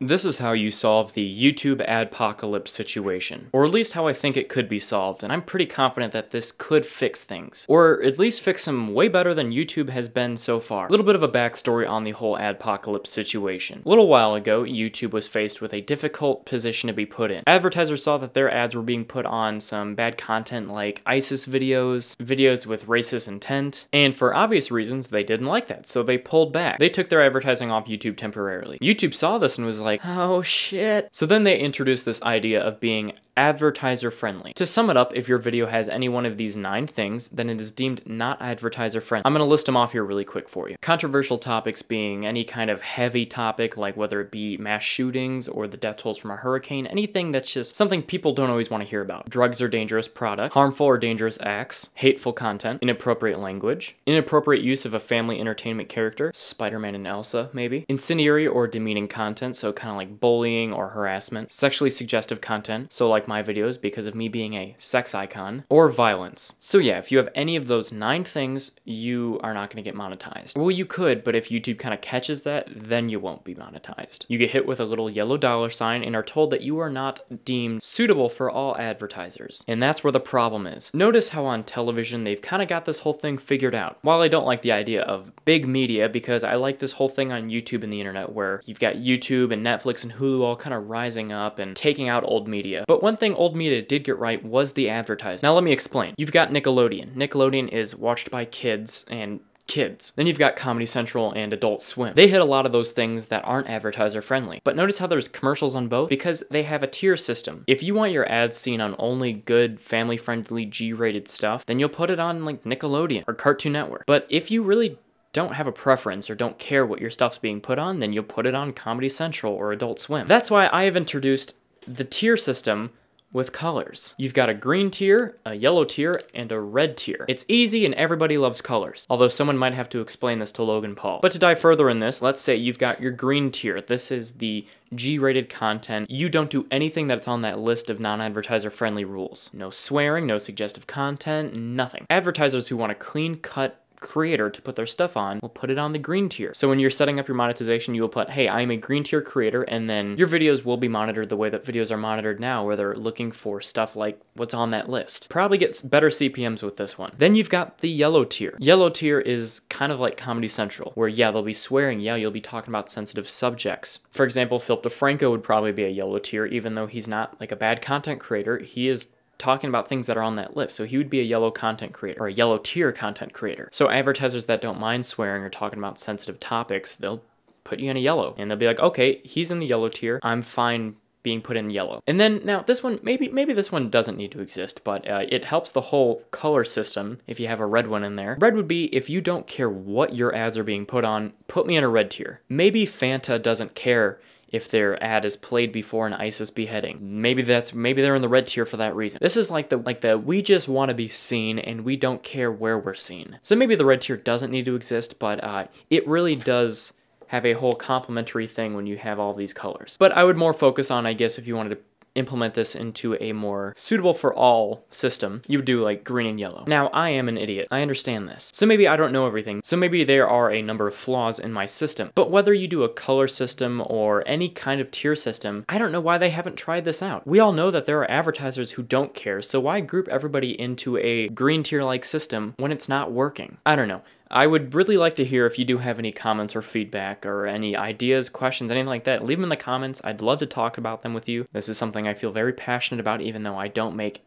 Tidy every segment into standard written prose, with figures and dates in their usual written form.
This is how you solve the YouTube adpocalypse situation, or at least how I think it could be solved, and I'm pretty confident that this could fix things, or at least fix them way better than YouTube has been so far. A little bit of a backstory on the whole adpocalypse situation. A little while ago, YouTube was faced with a difficult position to be put in. Advertisers saw that their ads were being put on some bad content like ISIS videos, videos with racist intent, and for obvious reasons, they didn't like that, so they pulled back. They took their advertising off YouTube temporarily. YouTube saw this and was like, oh shit. So then they introduced this idea of being advertiser friendly. To sum it up, if your video has any one of these 9 things, then it is deemed not advertiser friendly. I'm gonna list them off here really quick for you. Controversial topics being any kind of heavy topic, like whether it be mass shootings or the death tolls from a hurricane, anything that's just something people don't always want to hear about. Drugs or dangerous products, harmful or dangerous acts, hateful content, inappropriate language, inappropriate use of a family entertainment character, Spider-Man and Elsa maybe, incendiary or demeaning content, so kind of like bullying or harassment, sexually suggestive content, so like my videos because of me being a sex icon, or violence. So yeah, if you have any of those 9 things, you are not going to get monetized. Well, you could, but if YouTube kind of catches that, then you won't be monetized. You get hit with a little yellow $sign and are told that you are not deemed suitable for all advertisers. And that's where the problem is. Notice how on television they've kind of got this whole thing figured out. While I don't like the idea of big media, because I like this whole thing on YouTube and the internet where you've got YouTube and Netflix and Hulu all kind of rising up and taking out old media. But one thing old media did get right was the advertising. Now let me explain. You've got Nickelodeon. Nickelodeon is watched by kids and kids. Then you've got Comedy Central and Adult Swim. They hit a lot of those things that aren't advertiser friendly. But notice how there's commercials on both because they have a tier system. If you want your ads seen on only good family friendly G-rated stuff, then you'll put it on like Nickelodeon or Cartoon Network. But if you really don't have a preference or don't care what your stuff's being put on, then you'll put it on Comedy Central or Adult Swim. That's why I have introduced the tier system with colors. You've got a green tier, a yellow tier, and a red tier. It's easy and everybody loves colors, although someone might have to explain this to Logan Paul. But to dive further in this, let's say you've got your green tier. This is the G-rated content. You don't do anything that's on that list of non-advertiser friendly rules. No swearing, no suggestive content, nothing. Advertisers who want a clean-cut creator to put their stuff on will put it on the green tier. So when you're setting up your monetization, you will put, hey, I'm a green tier creator, and then your videos will be monitored the way that videos are monitored now, where they're looking for stuff like what's on that list. Probably gets better CPMs with this one. Then you've got the yellow tier. Yellow tier is kind of like Comedy Central, where yeah, they'll be swearing, yeah, you'll be talking about sensitive subjects. For example, Philip DeFranco would probably be a yellow tier, even though he's not like a bad content creator. He is talking about things that are on that list. So he would be a yellow content creator or a yellow tier content creator. So advertisers that don't mind swearing or talking about sensitive topics, they'll put you in a yellow and they'll be like, okay, he's in the yellow tier. I'm fine being put in yellow. And then now this one, maybe this one doesn't need to exist, but it helps the whole color system if you have a red one in there. Red would be if you don't care what your ads are being put on, put me in a red tier. Maybe Fanta doesn't care if their ad is played before an ISIS beheading. Maybe they're in the red tier for that reason. This is like the we just want to be seen and we don't care where we're seen. So maybe the red tier doesn't need to exist, but it really does have a whole complementary thing when you have all these colors. But I would more focus on, I guess, if you wanted to implement this into a more suitable for all system, you would do like green and yellow. Now, I am an idiot. I understand this. So maybe I don't know everything. So maybe there are a number of flaws in my system. But whether you do a color system or any kind of tier system, I don't know why they haven't tried this out. We all know that there are advertisers who don't care, so why group everybody into a green tier-like system when it's not working? I don't know. I would really like to hear if you do have any comments or feedback or any ideas, questions, anything like that. Leave them in the comments. I'd love to talk about them with you. This is something I feel very passionate about, even though I don't make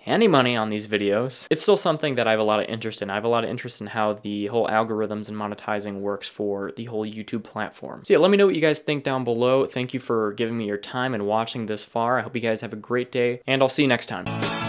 any money on these videos. It's still something that I have a lot of interest in. I have a lot of interest in how the whole algorithms and monetizing works for the whole YouTube platform. So yeah, let me know what you guys think down below. Thank you for giving me your time and watching this far. I hope you guys have a great day, and I'll see you next time.